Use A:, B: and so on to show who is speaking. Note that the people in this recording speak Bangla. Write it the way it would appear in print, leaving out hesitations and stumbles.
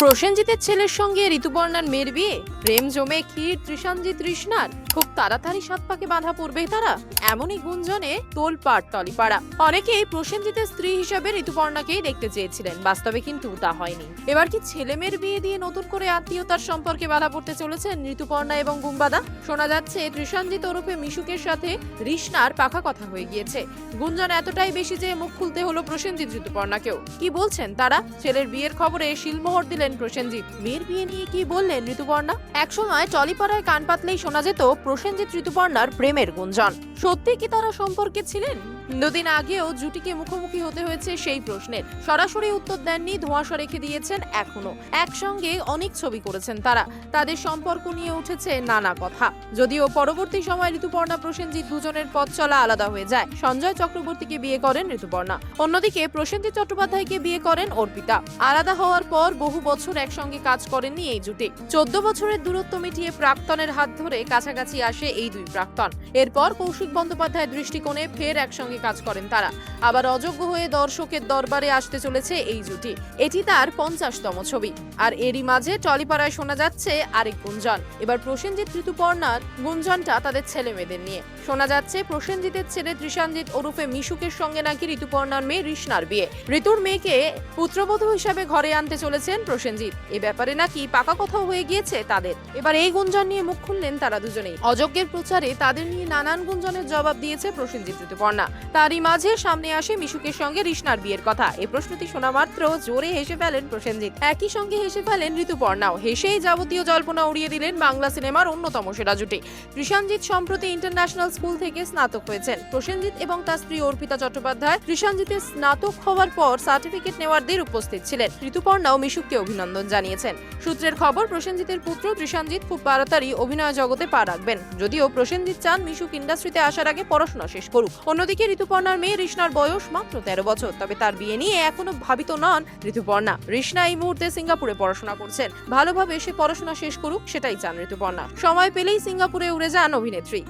A: প্রসেনজিতের ছেলের সঙ্গে ঋতুপর্ণার মেয়ের বিয়ে, প্রেম জমে ক্ষীর তৃষাঞ্জিত তৃষ্ণার, খুব তাড়াতাড়ি সাত পাকে বাঁধা পড়বে তারা, এমনই গুঞ্জনে তোলপাড় টলিপাড়া। অনেকেই প্রসেনজিতের স্ত্রী হিসেবে ঋতুপর্ণাকেই দেখতে চেয়েছিলেন, বাস্তবে কিন্তু তা হয়নি। এবার কি ছেলে মেয়ের বিয়ে দিয়ে নতুন করে আত্মীয়তার সম্পর্কে বাধা পড়তে চলেছেন ঋতুপর্ণা এবং বুম্বাদা? শোনা যাচ্ছে তৃষাঞ্জিত ওরফে মিশুকের সাথে রিশনার পাকা কথা হয়ে গিয়েছে। গুঞ্জন এতটাই বেশি যে মুখ খুলতে হলো প্রসেনজিৎ ঋতুপর্ণাকেও। কি বলছেন তারা? ছেলের বিয়ের খবরে শিলমোহর দিলেন প্রসেনজিৎ। মেয়ের বিয়ে নিয়ে কি বললেন ঋতুপর্ণা? একসময় টলিপাড়ায় কান পাতলেই শোনা যেত প্রসেনজিৎ ঋতুপর্ণার প্রেমের গুঞ্জন। সত্যি কি তারা সম্পর্কে ছিলেন? দুদিন আগেও জুটিকে মুখোমুখি হতে হয়েছে সেই প্রশ্নের। সরাসরি উত্তর দেননি, ধোঁয়াশা রেখে দিয়েছেন এখনো। একসঙ্গে অনেক ছবি করেছেন তারা। তাদের সম্পর্ক নিয়ে উঠেছে নানা কথা। যদিও পরবর্তী সময় ঋতুপর্ণা প্রসেনজিৎ দুজনের পথ চলা আলাদা হয়ে যায়। সঞ্জয় চক্রবর্তীকে বিয়ে করেন ঋতুপর্ণা, অন্যদিকে প্রসেনজিৎ চট্টোপাধ্যায়কে বিয়ে করেন অর্পিতা। আলাদা হওয়ার পর বহু বছর একসঙ্গে কাজ করেননি এই জুটি। 14 বছরের দূরত্ব মিটিয়ে প্রাক্তনের হাত ধরে কাছাকাছি আসে এই দুই প্রাক্তন। এরপর কৌশিক বন্দ্যোপাধ্যায়ের দৃষ্টিকোণে ফের একসঙ্গে কাজ করেন তারা। আবার অযোগ্য হয়ে দর্শকের দরবারে আসতে চলেছে এই জুটি। এটি তার 50তম ছবি। আর এরই মাঝে টলিপাড়ায় শোনা যাচ্ছে আরেক গুঞ্জন। এবার প্রসেনজিৎ ঋতুপর্ণার গুঞ্জনটা তাদের ছেলে মেয়েদের নিয়ে। শোনা যাচ্ছে প্রসেনজিতের ছেলে তৃষাঞ্জিত ওরফে মিশুকের সঙ্গে নাকি ঋতুপর্ণার মেয়ে রিশনার বিয়ে। ঋতুর মেয়েকে পুত্রবধূ হিসাবে ঘরে আনতে চলেছেন প্রসেনজিৎ। এ ব্যাপারে নাকি পাকা কথাও হয়ে গিয়েছে তাদের। এবার এই গুঞ্জন নিয়ে মুখ খুললেন তারা দুজনেই। অযোগ্যের প্রচারে তাদের নিয়ে নানান গুঞ্জনের জবাব দিয়েছে প্রসেনজিৎ ঋতুপর্ণা। তারই মাঝে সামনে আসে মিশুকের সঙ্গে রিশনার বিয়ের কথা। এই প্রশ্নটি শোনা মাত্র জোরে হেসে ফেলেন প্রসেনজিৎ। একই সঙ্গে হেসে ফেলেন ঋতুপর্ণাও। হেসেই যাবতীয় জল্পনা উড়িয়ে দিলেন বাংলা সিনেমার অন্যতম সেরা জুটি। তৃষাঞ্জিত সম্প্রতি ইন্টারন্যাশনাল স্কুল থেকে স্নাতক হয়েছেন। প্রসেনজিৎ এবং তার স্ত্রী অর্পিতা চট্টোপাধ্যায় তৃষাঞ্জিতের স্নাতক হওয়ার পর সার্টিফিকেট নেওয়ার দিন উপস্থিত ছিলেন। ঋতুপর্ণাও মিশুককে অভিনন্দন জানিয়েছেন। সূত্রের খবর, প্রসেনজিতের পুত্র তৃষাঞ্জিত খুব তাড়াতাড়ি অভিনয় জগতে পা রাখবেন। যদিও প্রসেনজিৎ চান মিশুক ইন্ডাস্ট্রিতে আসার আগে পড়াশোনা শেষ করুক। অন্যদিকে ঋতুপর্ণার মেয়ে রিশনার বয়স মাত্র 13 বছর। তবে তার বিয়ে নিয়ে এখনো ভাবিত নন ঋতুপর্ণা। রিশনা এই মুহূর্তে সিঙ্গাপুরে পড়াশোনা করছেন। ভালোভাবে সে পড়াশোনা শেষ করুক, সেটাই চান ঋতুপর্ণা। সময় পেলেই সিঙ্গাপুরে উড়ে যান অভিনেত্রী।